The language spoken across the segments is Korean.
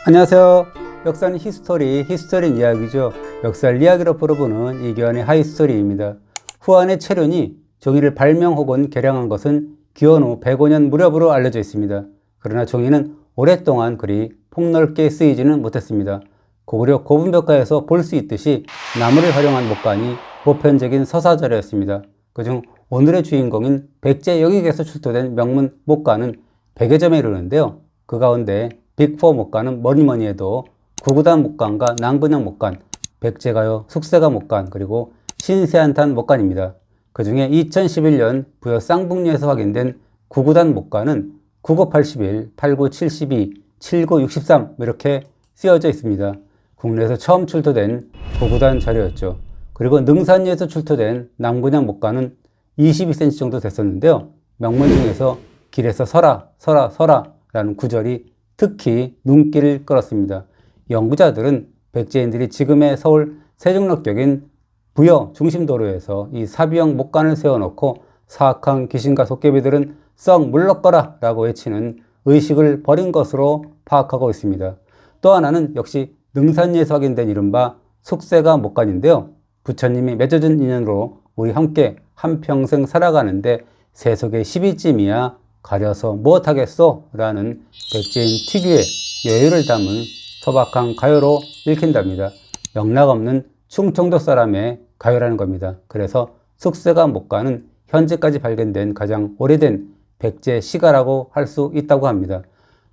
안녕하세요. 역사는 히스토리는 이야기죠. 역사를 이야기로 풀어보는 이규환의 하이스토리입니다. 후한의 채륜이 종이를 발명 혹은 개량한 것은 기원 후 105년 무렵으로 알려져 있습니다. 그러나 종이는 오랫동안 그리 폭넓게 쓰이지는 못했습니다. 고구려 고분벽가에서 볼 수 있듯이 나무를 활용한 목관이 보편적인 서사자료였습니다. 그중 오늘의 주인공인 백제 여객에서 출토된 명문 목관은 100여 점에 이르는데요. 그 가운데 빅4 목관은 뭐니뭐니 해도 구구단 목관과 낭분양 목관, 백제가요 숙세가 목관, 그리고 신세한탄 목관입니다. 그 중에 2011년 부여 쌍북리에서 확인된 구구단 목관은 9981, 8972, 7963 이렇게 쓰여져 있습니다. 국내에서 처음 출토된 구구단 자료였죠. 그리고 능산리에서 출토된 낭분양 목관은 22cm 정도 됐었는데요. 명문 중에서 길에서 서라 라는 구절이 특히 눈길을 끌었습니다. 연구자들은 백제인들이 지금의 서울 세종역격인 부여 중심도로에서 이 사비형 목관을 세워놓고 사악한 귀신과 도깨비들은 썩 물러거라 라고 외치는 의식을 버린 것으로 파악하고 있습니다. 또 하나는 역시 능산리에서 확인된 이른바 숙세가 목관인데요. 부처님이 맺어준 인연으로 우리 함께 한평생 살아가는데 세속의 10위쯤이야 가려서 무엇하겠소? 라는 백제인 특유의 여유를 담은 소박한 가요로 읽힌답니다. 영락없는 충청도 사람의 가요라는 겁니다. 그래서 숙세가 목관은 현재까지 발견된 가장 오래된 백제 시가라고 할 수 있다고 합니다.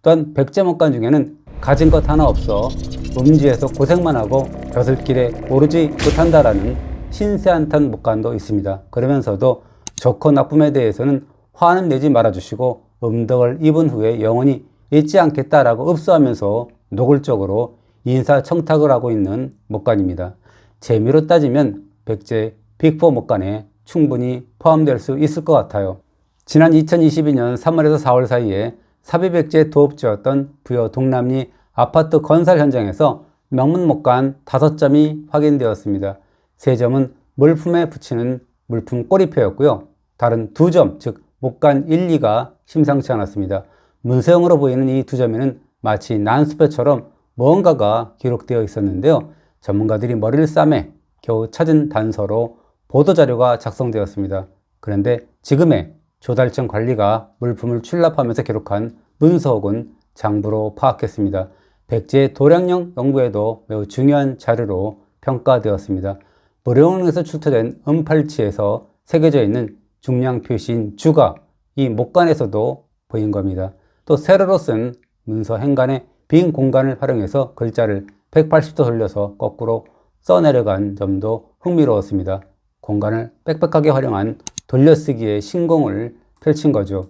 또한 백제 목관 중에는 가진 것 하나 없어 음지에서 고생만 하고 벼슬길에 오르지 못한다라는 신세한탄 목관도 있습니다. 그러면서도 좋고 나쁨에 대해서는 화는 내지 말아주시고 음덕을 입은 후에 영원히 잊지 않겠다라고 읍수하면서 노골적으로 인사청탁을 하고 있는 목관입니다. 재미로 따지면 백제 빅4 목관에 충분히 포함될 수 있을 것 같아요. 지난 2022년 3월에서 4월 사이에 사비백제 도읍지였던 부여 동남리 아파트 건설 현장에서 명문 목관 5점이 확인되었습니다. 3점은 물품에 붙이는 물품 꼬리표였고요. 다른 2점, 즉 목관 1, 2가 심상치 않았습니다. 문서형으로 보이는 이 2점에는 마치 난수표처럼 무언가가 기록되어 있었는데요. 전문가들이 머리를 싸매 겨우 찾은 단서로 보도자료가 작성되었습니다. 그런데 지금의 조달청 관리가 물품을 출납하면서 기록한 문서 혹은 장부로 파악했습니다. 백제의 도량령 연구에도 매우 중요한 자료로 평가되었습니다. 무령에서 출토된 은팔치에서 새겨져 있는 중량 표시인 주가 이 목관에서도 보인 겁니다. 또 세로로 쓴 문서 행간의 빈 공간을 활용해서 글자를 180도 돌려서 거꾸로 써내려간 점도 흥미로웠습니다. 공간을 빽빽하게 활용한 돌려쓰기의 신공을 펼친 거죠.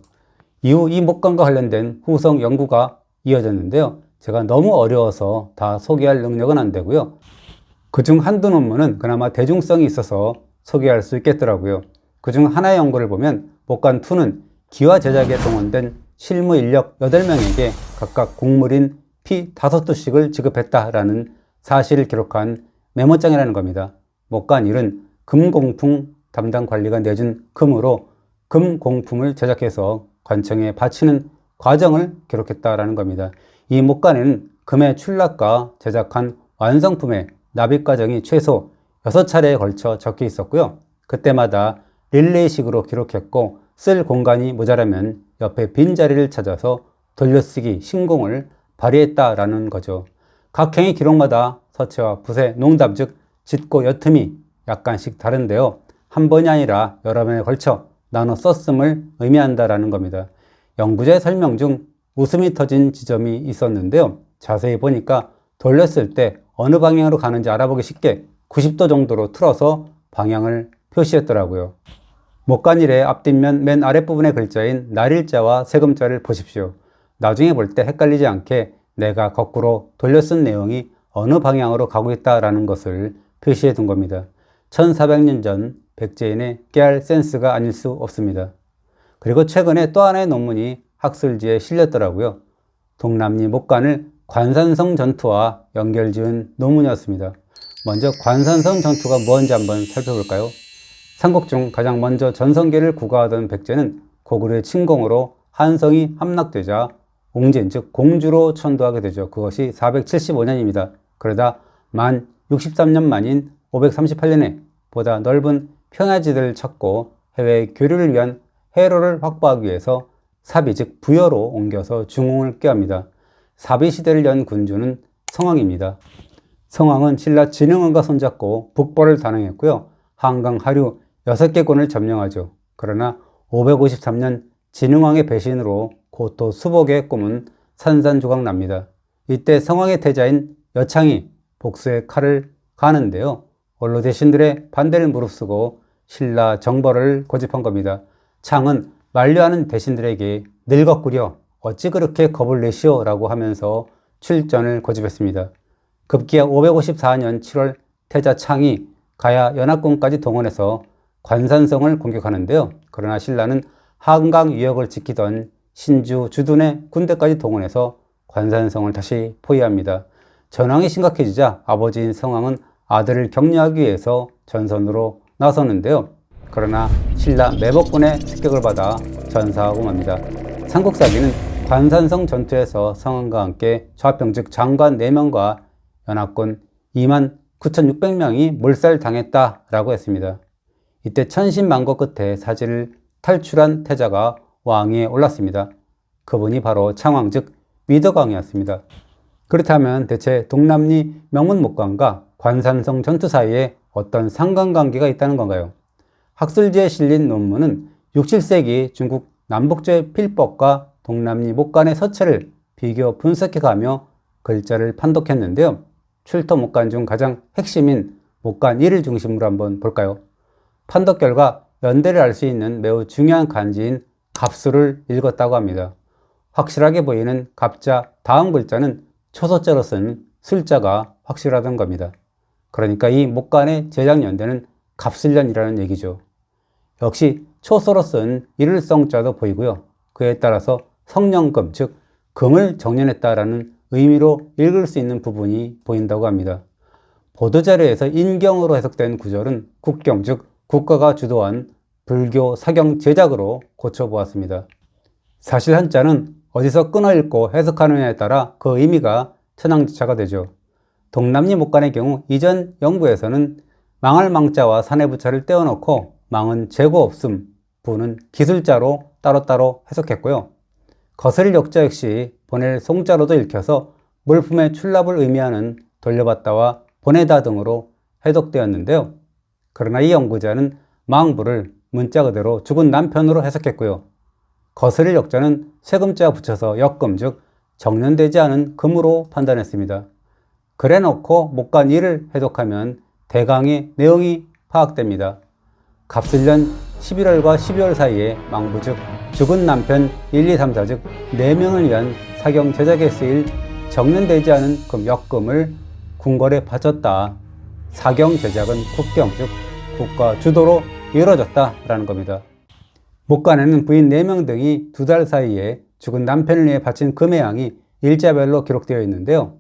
이후 이 목관과 관련된 후속 연구가 이어졌는데요. 제가 너무 어려워서 다 소개할 능력은 안 되고요. 그중 한두 논문은 그나마 대중성이 있어서 소개할 수 있겠더라고요. 그중 하나의 연구를 보면 목관2는 기와 제작에 동원된 실무 인력 8명에게 각각 곡물인 피 5두씩을 지급했다라는 사실을 기록한 메모장이라는 겁니다. 목관 1은 금공품 담당 관리가 내준 금으로 금공품을 제작해서 관청에 바치는 과정을 기록했다라는 겁니다. 이 목관에는 금의 출납과 제작한 완성품의 납입 과정이 최소 6차례에 걸쳐 적혀 있었고요. 그때마다 릴레이식으로 기록했고 쓸 공간이 모자라면 옆에 빈자리를 찾아서 돌려쓰기 신공을 발휘했다라는 거죠. 각 행위 기록마다 서체와 붓의 농답 즉 짙고 옅음이 약간씩 다른데요. 한 번이 아니라 여러 번에 걸쳐 나눠 썼음을 의미한다라는 겁니다. 연구자의 설명 중 웃음이 터진 지점이 있었는데요. 자세히 보니까 돌렸을 때 어느 방향으로 가는지 알아보기 쉽게 90도 정도로 틀어서 방향을 표시했더라고요. 목관일의 앞뒷면 맨 아랫부분의 글자인 날일자와 세금자를 보십시오. 나중에 볼 때 헷갈리지 않게 내가 거꾸로 돌려 쓴 내용이 어느 방향으로 가고 있다라는 것을 표시해 둔 겁니다. 1400년 전 백제인의 깨알 센스가 아닐 수 없습니다. 그리고 최근에 또 하나의 논문이 학술지에 실렸더라고요. 동남리 목관을 관산성 전투와 연결지은 논문이었습니다. 먼저 관산성 전투가 뭔지 한번 살펴볼까요? 삼국 중 가장 먼저 전성기를 구가하던 백제는 고구려의 침공으로 한성이 함락되자 옹진 즉 공주로 천도하게 되죠. 그것이 475년입니다. 그러다 만 63년 만인 538년에 보다 넓은 평야지대를 찾고 해외 교류를 위한 해로를 확보하기 위해서 사비 즉 부여로 옮겨서 중흥을 꾀합니다. 사비 시대를 연 군주는 성왕입니다. 성왕은 신라 진흥원과 손잡고 북벌을 단행했고요. 한강 하류 6개 권을 점령하죠. 그러나 553년 진흥왕의 배신으로 고토 수복의 꿈은 산산조각 납니다. 이때 성왕의 태자인 여창이 복수의 칼을 가는데요. 원로 대신들의 반대를 무릅쓰고 신라 정벌을 고집한 겁니다. 창은 만류하는 대신들에게 늙었구려 어찌 그렇게 겁을 내시오 라고 하면서 출전을 고집했습니다. 급기야 554년 7월 태자 창이 가야 연합군까지 동원해서 관산성을 공격하는데요. 그러나 신라는 한강 유역을 지키던 신주 주둔의 군대까지 동원해서 관산성을 다시 포위합니다. 전황이 심각해지자 아버지인 성왕은 아들을 격려하기 위해서 전선으로 나섰는데요. 그러나 신라 매복군의 습격을 받아 전사하고 맙니다. 삼국사기는 관산성 전투에서 성왕과 함께 좌평 즉 장관 4명과 연합군 29,600명이 몰살당했다라고 했습니다. 이때 천신만고 끝에 사지를 탈출한 태자가 왕위에 올랐습니다. 그분이 바로 창왕 즉 위덕왕이었습니다. 그렇다면 대체 동남리 명문목관과 관산성 전투 사이에 어떤 상관관계가 있다는 건가요? 학술지에 실린 논문은 6, 7세기 중국 남북조의 필법과 동남리 목관의 서체를 비교 분석해가며 글자를 판독했는데요. 출토 목관 중 가장 핵심인 목관 1을 중심으로 한번 볼까요? 판독 결과 연대를 알 수 있는 매우 중요한 간지인 갑수를 읽었다고 합니다. 확실하게 보이는 갑자 다음 글자는 초소자로 쓴 술자가 확실하던 겁니다. 그러니까 이 목관의 제작 연대는 갑술년이라는 얘기죠. 역시 초소로 쓴 일을성자도 보이고요. 그에 따라서 성령금 즉 금을 정년했다라는 의미로 읽을 수 있는 부분이 보인다고 합니다. 보도자료에서 인경으로 해석된 구절은 국경 즉 국가가 주도한 불교 사경 제작으로 고쳐보았습니다. 사실 한자는 어디서 끊어 읽고 해석하느냐에 따라 그 의미가 천황지차가 되죠. 동남리 목관의 경우 이전 영부에서는 망할 망자와 산해부차를 떼어놓고 망은 재고 없음, 부는 기술자로 따로따로 해석했고요. 거스릴 역자 역시 보낼 송자로도 읽혀서 물품의 출납을 의미하는 돌려받다와 보내다 등으로 해독되었는데요. 그러나 이 연구자는 망부를 문자 그대로 죽은 남편으로 해석했고요. 거스릴 역자는 세금자 붙여서 역금 즉 정년되지 않은 금으로 판단했습니다. 그래놓고 목관 1을 해독하면 대강의 내용이 파악됩니다. 갑술년 11월과 12월 사이에 망부 즉 죽은 남편 1, 2, 3, 4 즉 4명을 위한 사경 제작에 쓰일 정년되지 않은 금 역금을 궁궐에 바쳤다. 사경 제작은 국경 즉 국가 주도로 이루어졌다라는 겁니다. 목관에는 부인 4명 등이 2달 사이에 죽은 남편을 위해 바친 금의 양이 일자별로 기록되어 있는데요.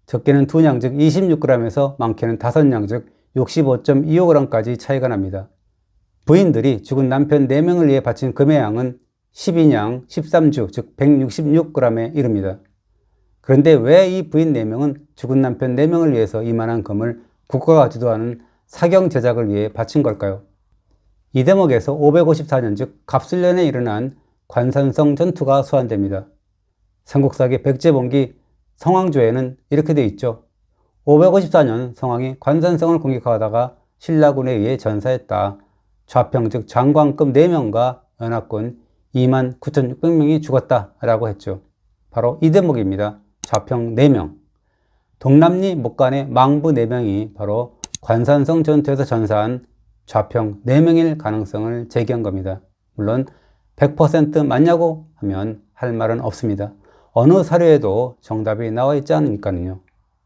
적게는 2냥 즉 26g에서 많게는 5냥 즉 65.25g까지 차이가 납니다. 부인들이 죽은 남편 4명을 위해 바친 금의 양은 12냥 13주 즉 166g에 이릅니다. 그런데 왜 이 부인 4명은 죽은 남편 4명을 위해서 이만한 금을 국가가 주도하는 사경 제작을 위해 바친 걸까요? 이 대목에서 554년 즉 갑술년에 일어난 관산성 전투가 소환됩니다. 삼국사기 백제본기 성왕조에는 이렇게 되어 있죠. 554년 성왕이 관산성을 공격하다가 신라군에 의해 전사했다. 좌평 즉 장관급 4명과 연합군 29,600명이 죽었다 라고 했죠. 바로 이 대목입니다. 좌평 4명. 동남리 목관의 망부 4명이 바로 관산성 전투에서 전사한 좌평 4명일 가능성을 제기한 겁니다. 물론 100% 맞냐고 하면 할 말은 없습니다. 어느 사료에도 정답이 나와 있지 않으니까요.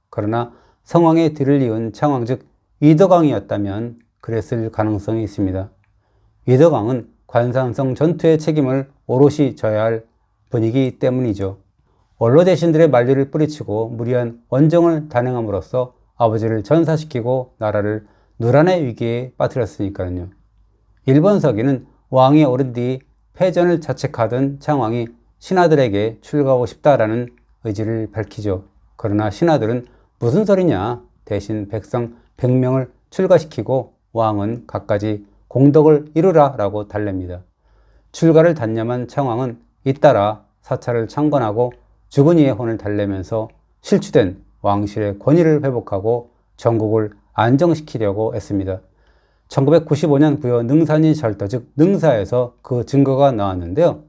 그러나 성왕의 뒤를 이은 창왕 즉 위덕왕이었다면 그랬을 가능성이 있습니다. 위덕왕은 관산성 전투의 책임을 오롯이 져야 할 분이기 때문이죠. 원로 대신들의 만류를 뿌리치고 무리한 원정을 단행함으로써 아버지를 전사시키고 나라를 누란의 위기에 빠뜨렸으니까요. 일본 서기는 왕이 오른 뒤 패전을 자책하던 창왕이 신하들에게 출가하고 싶다라는 의지를 밝히죠. 그러나 신하들은 무슨 소리냐, 대신 백성 100명을 출가시키고 왕은 갖가지 공덕을 이루라 라고 달랩니다. 출가를 단념한 창왕은 잇따라 사찰을 창건하고 죽은 이의 혼을 달래면서 실추된 왕실의 권위를 회복하고 전국을 안정시키려고 했습니다. 1995년 부여 능산이 절도 즉 능사에서 그 증거가 나왔는데요.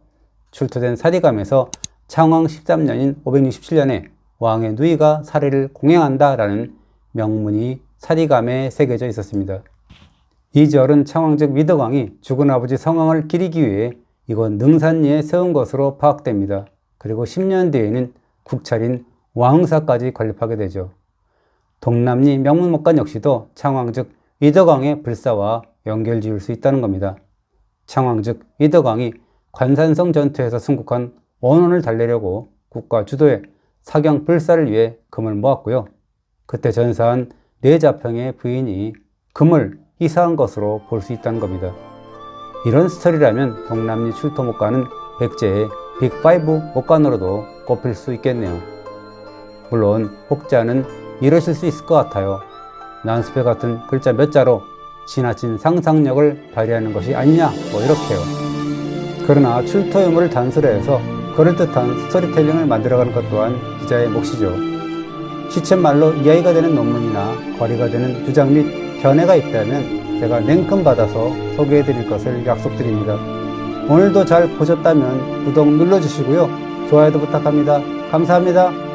출토된 사리감에서 창왕 13년인 567년에 왕의 누이가 사리를 공양한다라는 명문이 사리감에 새겨져 있었습니다. 이 절은 창왕 즉 위덕왕이 죽은 아버지 성왕을 기리기 위해 이곳 능산리에 세운 것으로 파악됩니다. 그리고 10년 뒤에는 국찰인 왕사까지 건립하게 되죠. 동남리 명문목관 역시도 창왕 즉 위덕왕의 불사와 연결지을 수 있다는 겁니다. 창왕 즉 위덕왕이 관산성 전투에서 승국한 원혼을 달래려고 국가 주도의 사경 불사를 위해 금을 모았고요. 그때 전사한 뇌자평의 부인이 금을 희사한 것으로 볼 수 있다는 겁니다. 이런 스토리라면 동남리 출토목관은 백제의 빅5 목관으로도 꼽힐 수 있겠네요. 물론 혹자는 이러실 수 있을 것 같아요. 난수표 같은 글자 몇 자로 지나친 상상력을 발휘하는 것이 아니냐 뭐 이렇게요. 그러나 출토 유무를 단술해서 그럴듯한 스토리텔링을 만들어가는 것 또한 기자의 몫이죠. 시쳇말로 이야기가 되는 논문이나 거리가 되는 주장 및 견해가 있다면 제가 냉큼 받아서 소개해드릴 것을 약속드립니다. 오늘도 잘 보셨다면 구독 눌러주시고요. 좋아요도 부탁합니다. 감사합니다.